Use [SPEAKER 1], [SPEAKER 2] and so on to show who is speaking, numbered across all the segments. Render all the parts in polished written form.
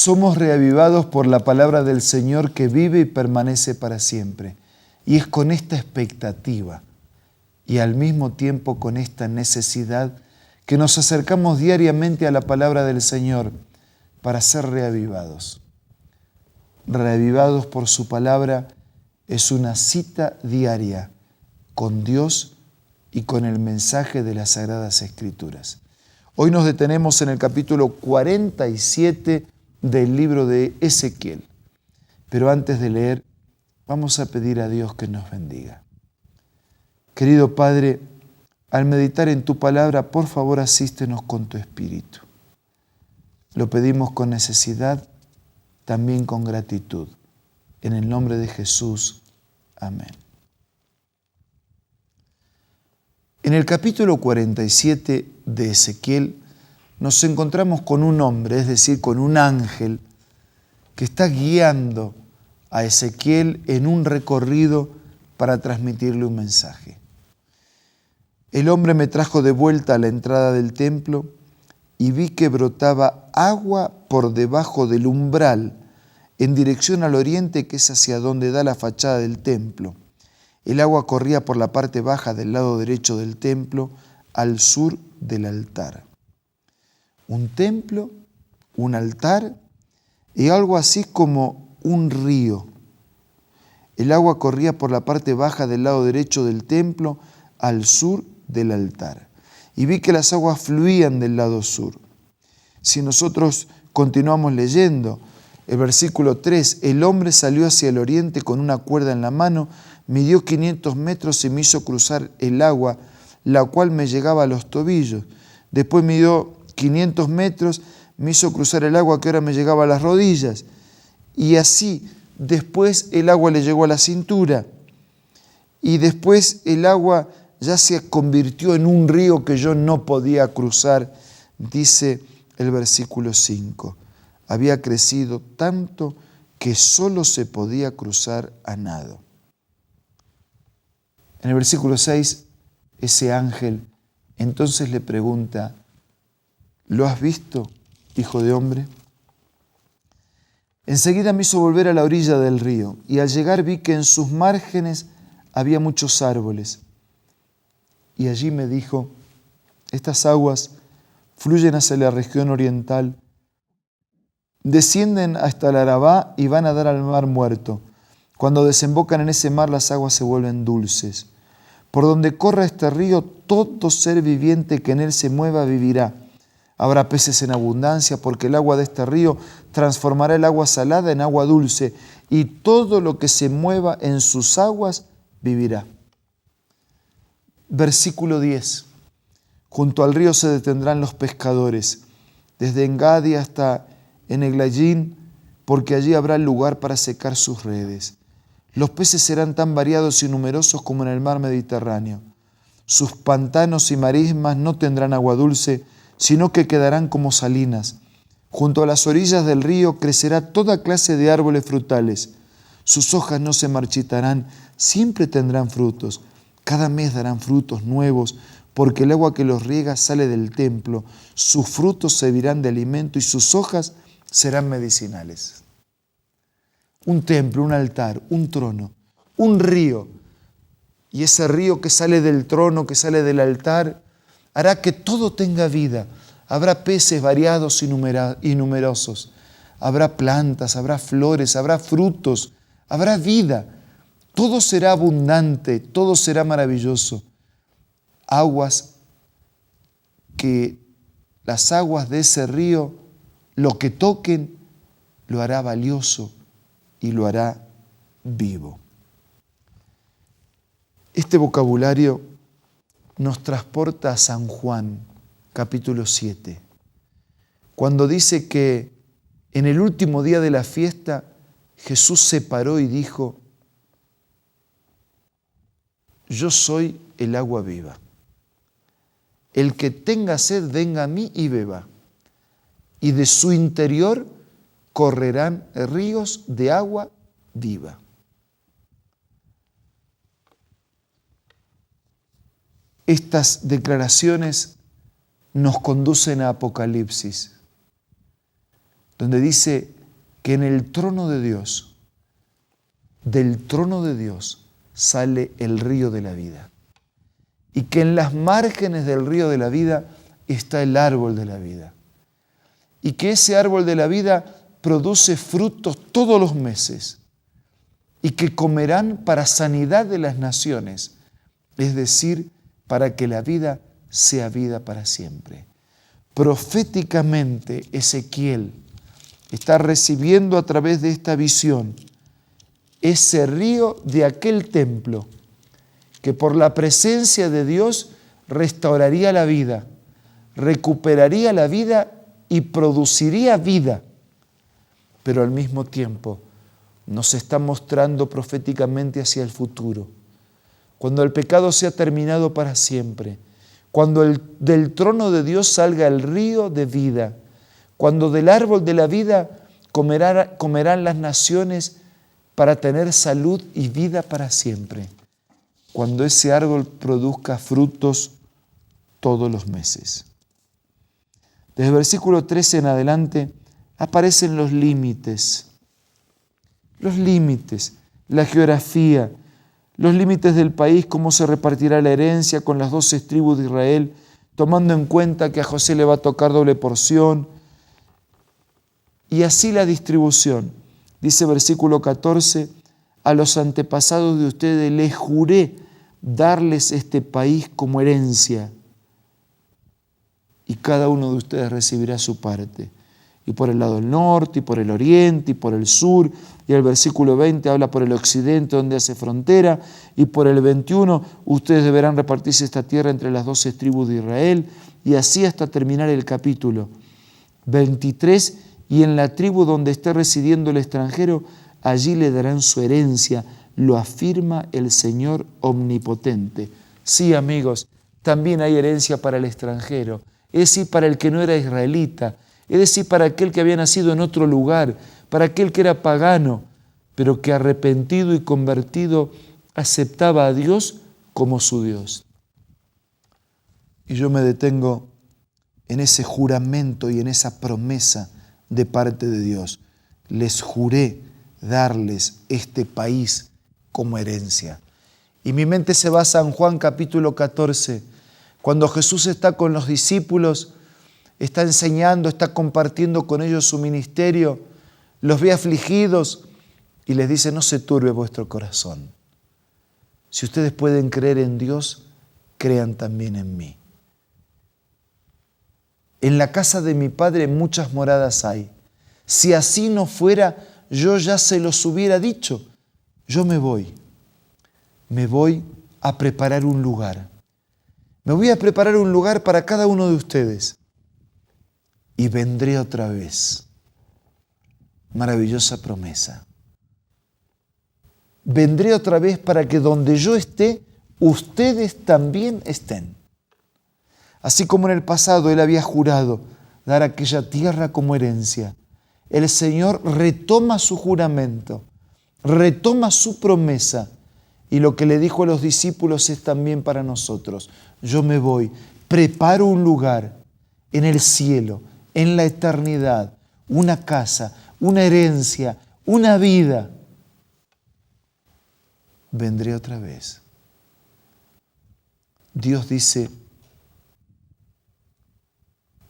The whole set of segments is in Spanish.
[SPEAKER 1] somos reavivados por la palabra del Señor que vive y permanece para siempre. Y es con esta expectativa y al mismo tiempo con esta necesidad que nos acercamos diariamente a la palabra del Señor para ser reavivados. Reavivados por su palabra es una cita diaria con Dios y con el mensaje de las Sagradas Escrituras. Hoy nos detenemos en el capítulo 47 del libro de Ezequiel. Pero antes de leer, vamos a pedir a Dios que nos bendiga. Querido Padre, al meditar en tu palabra, por favor asístenos con tu Espíritu. Lo pedimos con necesidad, también con gratitud. En el nombre de Jesús. Amén. En el capítulo 47 de Ezequiel nos encontramos con un hombre, es decir, con un ángel que está guiando a Ezequiel en un recorrido para transmitirle un mensaje. El hombre me trajo de vuelta a la entrada del templo y vi que brotaba agua por debajo del umbral en dirección al oriente, que es hacia donde da la fachada del templo. El agua corría por la parte baja del lado derecho del templo, al sur del altar. Un templo, un altar y algo así como un río. El agua corría por la parte baja del lado derecho del templo, al sur del altar. Y vi que las aguas fluían del lado sur. Si nosotros continuamos leyendo, el versículo 3, el hombre salió hacia el oriente con una cuerda en la mano, midió 500 metros y me hizo cruzar el agua, la cual me llegaba a los tobillos. Después midió 500 metros, me hizo cruzar el agua que ahora me llegaba a las rodillas. Y así, después el agua le llegó a la cintura. Y después el agua ya se convirtió en un río que yo no podía cruzar, dice el versículo 5. Había crecido tanto que solo se podía cruzar a nado. En el versículo 6, ese ángel entonces le pregunta, ¿lo has visto, hijo de hombre? Enseguida me hizo volver a la orilla del río, y al llegar vi que en sus márgenes había muchos árboles. Y allí me dijo, estas aguas fluyen hacia la región oriental, descienden hasta el Arabá y van a dar al mar Muerto. Cuando desembocan en ese mar, las aguas se vuelven dulces. Por donde corra este río, todo ser viviente que en él se mueva vivirá. Habrá peces en abundancia, porque el agua de este río transformará el agua salada en agua dulce, y todo lo que se mueva en sus aguas vivirá. Versículo 10. Junto al río se detendrán los pescadores, desde Engadi hasta Eneglayín, porque allí habrá lugar para secar sus redes. Los peces serán tan variados y numerosos como en el mar Mediterráneo. Sus pantanos y marismas no tendrán agua dulce, sino que quedarán como salinas. Junto a las orillas del río crecerá toda clase de árboles frutales. Sus hojas no se marchitarán, siempre tendrán frutos. Cada mes darán frutos nuevos, porque el agua que los riega sale del templo. Sus frutos servirán de alimento y sus hojas serán medicinales. Un templo, un altar, un trono, un río. Y ese río que sale del trono, que sale del altar, hará que todo tenga vida. Habrá peces variados y numerosos. Habrá plantas, habrá flores, habrá frutos, habrá vida. Todo será abundante, todo será maravilloso. Aguas que las aguas de ese río, lo que toquen, lo hará valioso y lo hará vivo. Este vocabulario nos transporta a San Juan, capítulo 7, cuando dice que en el último día de la fiesta Jesús se paró y dijo, yo soy el agua viva. El que tenga sed, venga a mí y beba. Y de su interior correrán ríos de agua viva. Estas declaraciones nos conducen a Apocalipsis, donde dice que en el trono de Dios, del trono de Dios, sale el río de la vida. Y que en las márgenes del río de la vida está el árbol de la vida. Y que ese árbol de la vida produce frutos todos los meses. Y que comerán para sanidad de las naciones, es decir, para que la vida sea vida para siempre. Proféticamente, Ezequiel está recibiendo a través de esta visión ese río de aquel templo que por la presencia de Dios restauraría la vida, recuperaría la vida y produciría vida. Pero al mismo tiempo nos está mostrando proféticamente hacia el futuro. Cuando el pecado sea terminado para siempre, cuando del trono de Dios salga el río de vida, cuando del árbol de la vida comerán las naciones para tener salud y vida para siempre, cuando ese árbol produzca frutos todos los meses. Desde el versículo 13 en adelante aparecen los límites, la geografía, los límites del país, cómo se repartirá la herencia con las 12 tribus de Israel, tomando en cuenta que a José le va a tocar doble porción, y así la distribución. Dice versículo 14, a los antepasados de ustedes les juré darles este país como herencia, y cada uno de ustedes recibirá su parte. Y por el lado del norte, y por el oriente, y por el sur. Y el versículo 20 habla por el occidente, donde hace frontera. Y por el 21, ustedes deberán repartirse esta tierra entre las 12 tribus de Israel. Y así hasta terminar el capítulo 23. Y en la tribu donde esté residiendo el extranjero, allí le darán su herencia. Lo afirma el Señor omnipotente. Sí, amigos, también hay herencia para el extranjero. Es decir, para el que no era israelita. Es decir, para aquel que había nacido en otro lugar, para aquel que era pagano, pero que arrepentido y convertido aceptaba a Dios como su Dios. Y yo me detengo en ese juramento y en esa promesa de parte de Dios. Les juré darles este país como herencia. Y mi mente se va a San Juan capítulo 14, cuando Jesús está con los discípulos, está enseñando, está compartiendo con ellos su ministerio, los ve afligidos y les dice, no se turbe vuestro corazón. Si ustedes pueden creer en Dios, crean también en mí. En la casa de mi Padre muchas moradas hay. Si así no fuera, yo ya se los hubiera dicho. Yo me voy a preparar un lugar. Me voy a preparar un lugar para cada uno de ustedes. Y vendré otra vez. Maravillosa promesa. Vendré otra vez para que donde yo esté, ustedes también estén. Así como en el pasado Él había jurado dar aquella tierra como herencia, el Señor retoma su juramento, retoma su promesa, y lo que le dijo a los discípulos es también para nosotros. Yo me voy, preparo un lugar en el cielo, en la eternidad, una casa, una herencia, una vida. Vendré otra vez. Dios dice,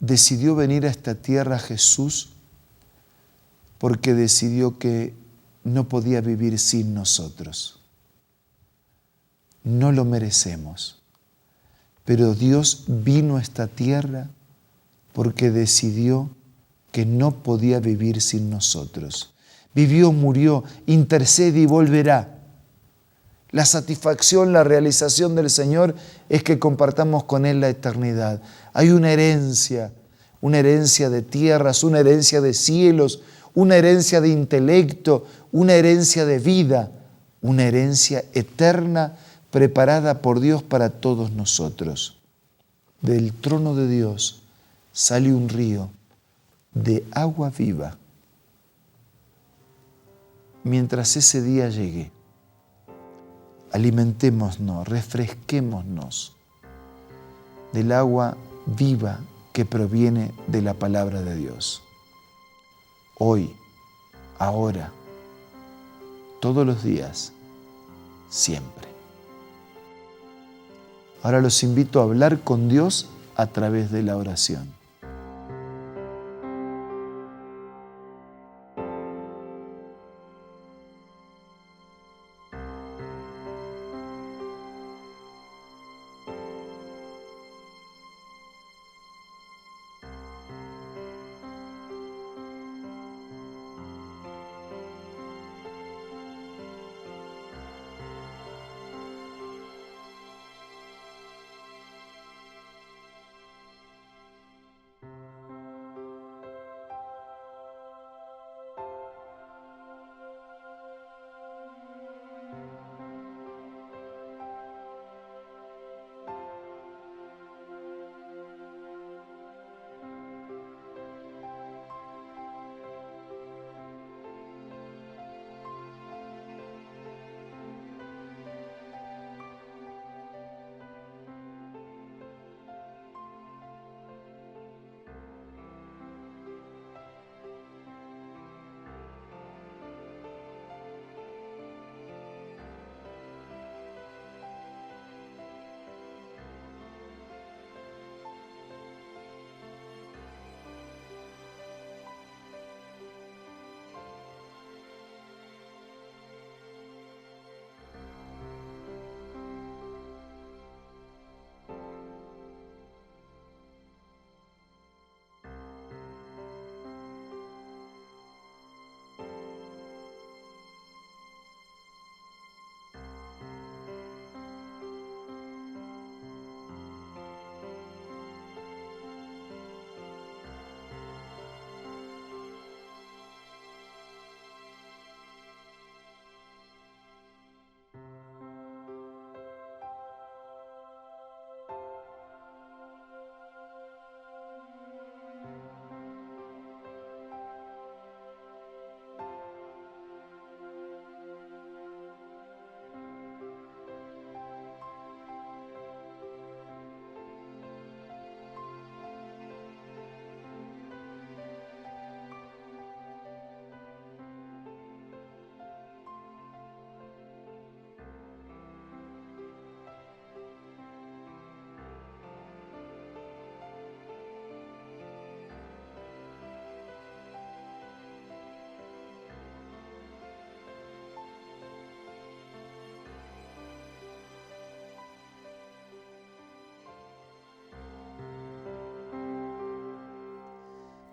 [SPEAKER 1] decidió venir a esta tierra Jesús porque decidió que no podía vivir sin nosotros. No lo merecemos, pero Dios vino a esta tierra porque decidió que no podía vivir sin nosotros. Vivió, murió, intercede y volverá. La satisfacción, la realización del Señor es que compartamos con Él la eternidad. Hay una herencia de tierras, una herencia de cielos, una herencia de intelecto, una herencia de vida, una herencia eterna preparada por Dios para todos nosotros. Del trono de Dios sale un río de agua viva. Mientras ese día llegue, alimentémonos, refresquémonos del agua viva que proviene de la palabra de Dios. Hoy ahora, todos los días, siempre. Ahora los invito a hablar con Dios a través de la oración.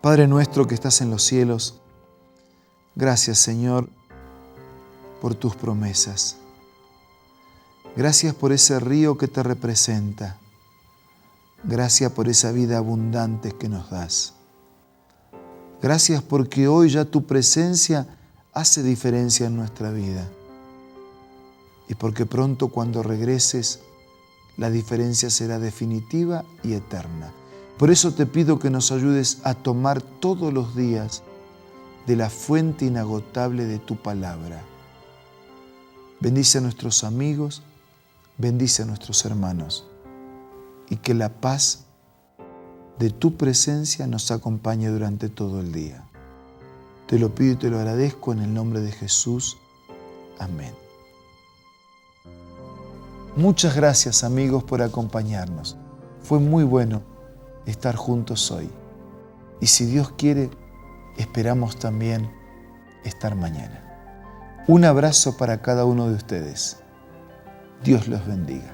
[SPEAKER 1] Padre nuestro que estás en los cielos, gracias Señor por tus promesas. Gracias por ese río que te representa. Gracias por esa vida abundante que nos das. Gracias porque hoy ya tu presencia hace diferencia en nuestra vida. Y porque pronto cuando regreses, la diferencia será definitiva y eterna. Por eso te pido que nos ayudes a tomar todos los días de la fuente inagotable de tu palabra. Bendice a nuestros amigos, bendice a nuestros hermanos y que la paz de tu presencia nos acompañe durante todo el día. Te lo pido y te lo agradezco en el nombre de Jesús. Amén. Muchas gracias amigos por acompañarnos. Fue muy bueno estar juntos hoy. Y si Dios quiere, esperamos también estar mañana. Un abrazo para cada uno de ustedes. Dios los bendiga.